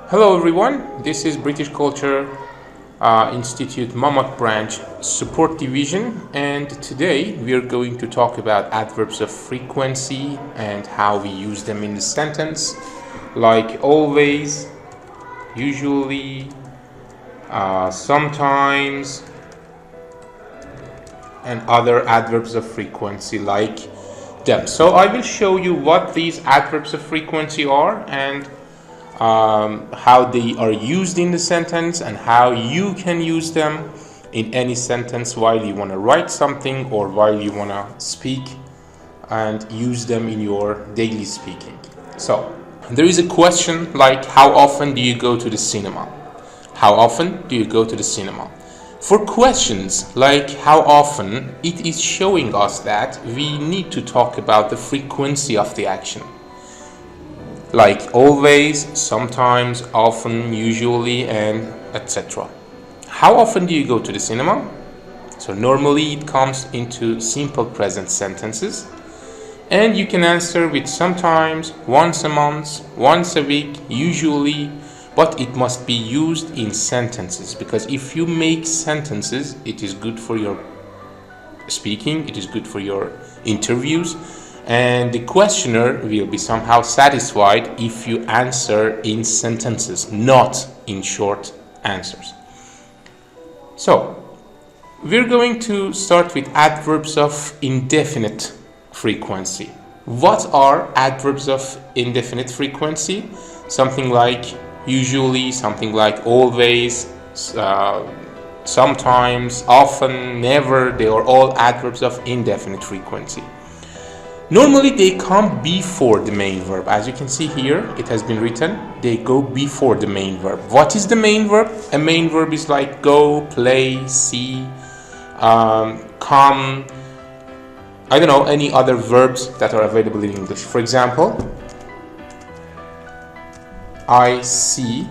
Hello everyone, this is British Culture Institute Mamak branch support division, and today we are going to talk about adverbs of frequency and how we use them in the sentence, like always, usually, sometimes, and other adverbs of frequency like them. So I will show you what these adverbs of frequency are and how they are used in the sentence and how you can use them in any sentence while you want to write something or while you want to speak and use them in your daily speaking. So there is a question like, how often do you go to the cinema? How often do you go to the cinema? For questions like how often, it is showing us that we need to talk about the frequency of the action. Like always, sometimes, often, usually, and etc. How often do you go to the cinema? So normally it comes into simple present sentences, and you can answer with sometimes, once a month, once a week, usually, but it must be used in sentences, because if you make sentences, it is good for your speaking, it is good for your interviews, and the questioner will be somehow satisfied if you answer in sentences, not in short answers. So, we're going to start with adverbs of indefinite frequency. What are adverbs of indefinite frequency? Something like usually, something like always, sometimes, often, never. They are all adverbs of indefinite frequency. Normally they come before the main verb. As you can see here, it has been written, they go before the main verb. What is the main verb? A main verb is like go, play, see, come, I don't know, any other verbs that are available in English. For example, I see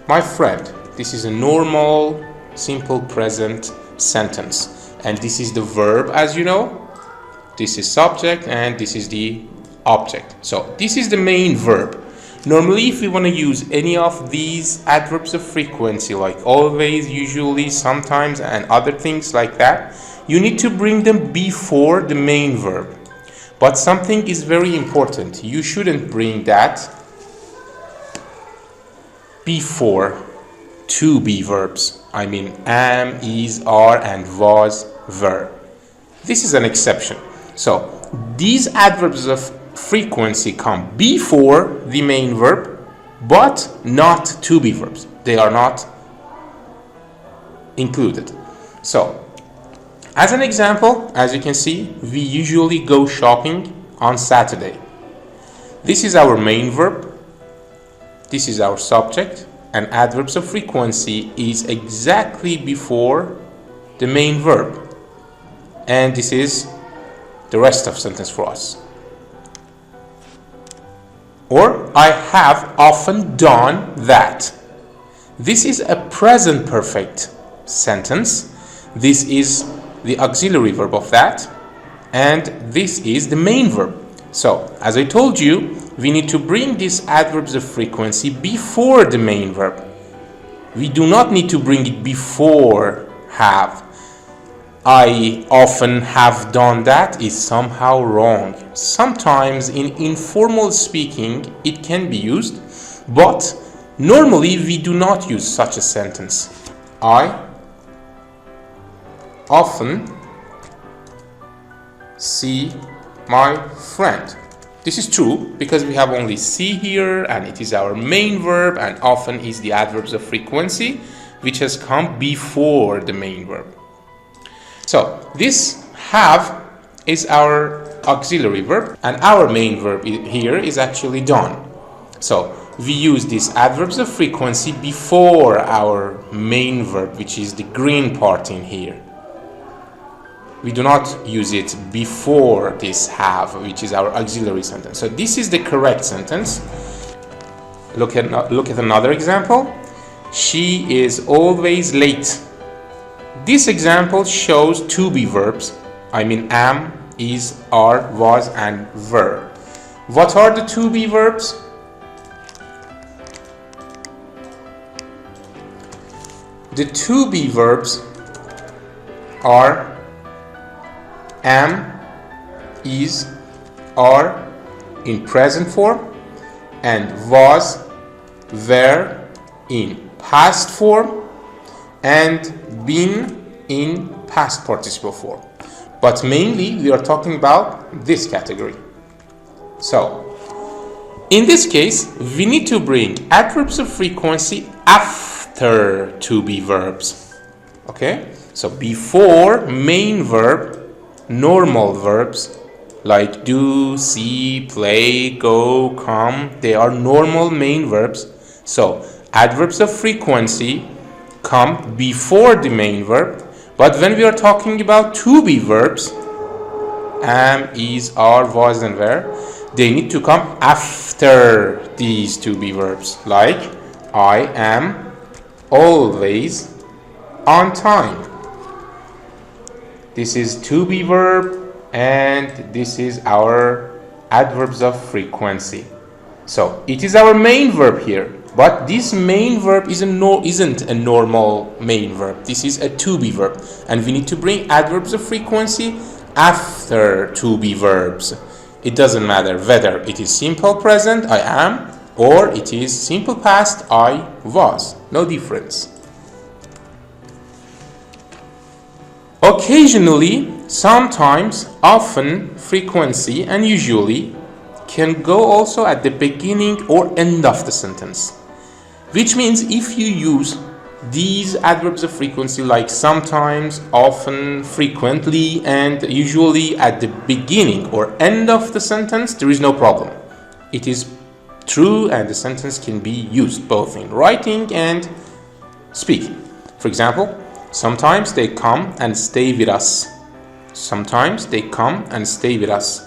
my friend. This is a normal, simple present sentence. And this is the verb, as you know. This is subject and this is the object. So this is the main verb. Normally, if we want to use any of these adverbs of frequency, like always, usually, sometimes, and other things like that, you need to bring them before the main verb. But something is very important. You shouldn't bring that before to be verbs. I mean, am, is, are, and was, were. This is an exception. So these adverbs of frequency come before the main verb, but not to be verbs. They are not included. So as an example, as you can see, we usually go shopping on Saturday. This is our main verb. This is our subject, and adverbs of frequency is exactly before the main verb. And this is the rest of sentence for us. Or, I have often done that. This is a present perfect sentence. This is the auxiliary verb of that. And this is the main verb. So, as I told you, we need to bring these adverbs of frequency before the main verb. We do not need to bring it before have. I often have done that is somehow wrong. Sometimes in informal speaking it can be used, but normally we do not use such a sentence. I often see my friend. This is true because we have only see here and it is our main verb, and often is the adverbs of frequency which has come before the main verb. So this have is our auxiliary verb, and our main verb here is actually done. So we use these adverbs of frequency before our main verb, which is the green part in here. We do not use it before this have, which is our auxiliary sentence. So this is the correct sentence. Look at another example. She is always late. This example shows to be verbs. I mean am, is, are, was, and were. What are the to be verbs? The to be verbs are am, is, are in present form, and was, were in past form, and been in past participle form. But mainly we are talking about this category. So in this case, we need to bring adverbs of frequency after to be verbs. Okay? So before main verb, normal verbs like do, see, play, go, come, they are normal main verbs. So adverbs of frequency come before the main verb, but when we are talking about to be verbs, am, is, are, was, and were, they need to come after these to be verbs, like I am always on time. This is to be verb, and this is our adverbs of frequency. So it is our main verb here, but this main verb isn't a normal main verb. This is a to be verb, and we need to bring adverbs of frequency after to be verbs. It doesn't matter whether it is simple present, I am, or it is simple past, I was. No difference. Occasionally, sometimes, often, frequency, and usually can go also at the beginning or end of the sentence. Which means if you use these adverbs of frequency like sometimes, often, frequently, and usually at the beginning or end of the sentence, there is no problem. It is true and the sentence can be used both in writing and speaking. For example, sometimes they come and stay with us. Sometimes they come and stay with us.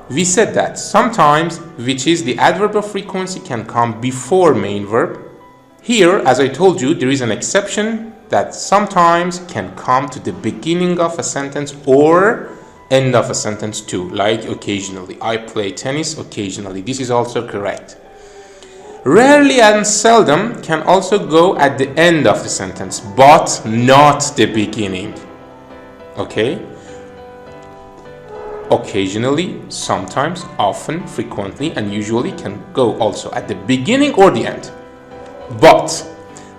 We said that sometimes, which is the adverb of frequency, can come before main verb. Here, as I told you, there is an exception that sometimes can come to the beginning of a sentence or end of a sentence too, like occasionally. I play tennis occasionally. This is also correct. Rarely and seldom can also go at the end of the sentence, but not the beginning. Okay? Occasionally, sometimes, often, frequently, and usually can go also at the beginning or the end. But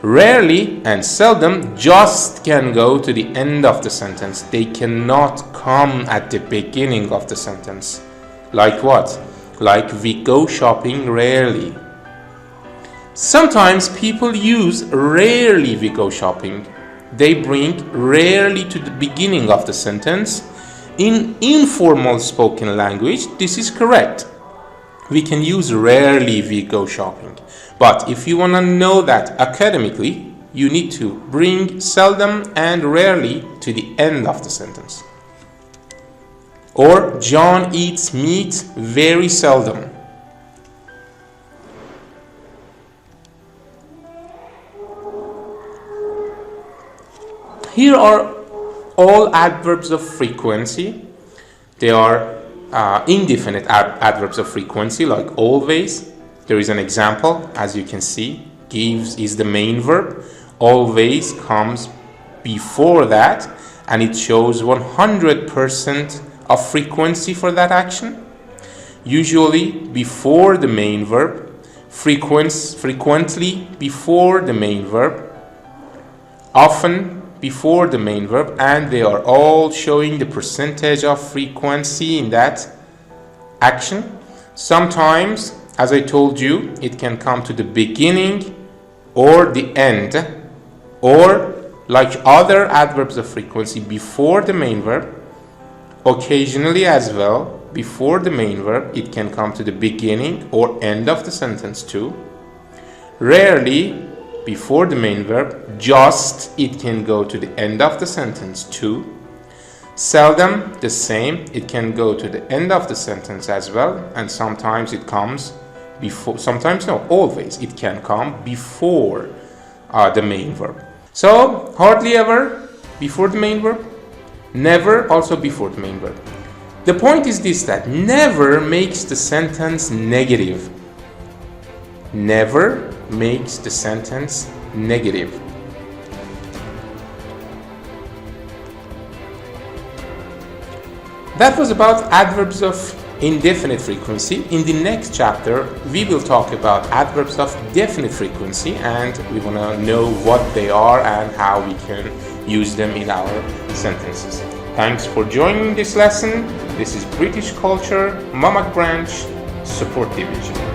rarely and seldom just can go to the end of the sentence. They cannot come at the beginning of the sentence. Like what? Like we go shopping rarely. Sometimes people use rarely we go shopping. They bring rarely to the beginning of the sentence. In informal spoken language, this is correct. We can use rarely we go shopping. But if you want to know that academically, you need to bring seldom and rarely to the end of the sentence. Or John eats meat very seldom. Here are all adverbs of frequency. They are indefinite adverbs of frequency, like always. There is an example, as you can see. Gives is the main verb. Always comes before that, and it shows 100% of frequency for that action. Usually before the main verb. Frequently before the main verb. Often before the main verb, and they are all showing the percentage of frequency in that action. Sometimes, as I told you, it can come to the beginning or the end, or like other adverbs of frequency before the main verb. Occasionally as well, before the main verb, it can come to the beginning or end of the sentence too. Rarely before the main verb, just it can go to the end of the sentence too. Seldom the same, it can go to the end of the sentence as well, and sometimes it comes before, sometimes no, always it can come before the main verb. So hardly ever before the main verb, never also before the main verb. The point is this, that never makes the sentence negative. Never makes the sentence negative. That was about adverbs of indefinite frequency. In the next chapter, we will talk about adverbs of definite frequency, and we want to know what they are and how we can use them in our sentences. Thanks for joining this lesson. This is British Culture, Mamak Branch, Support Division.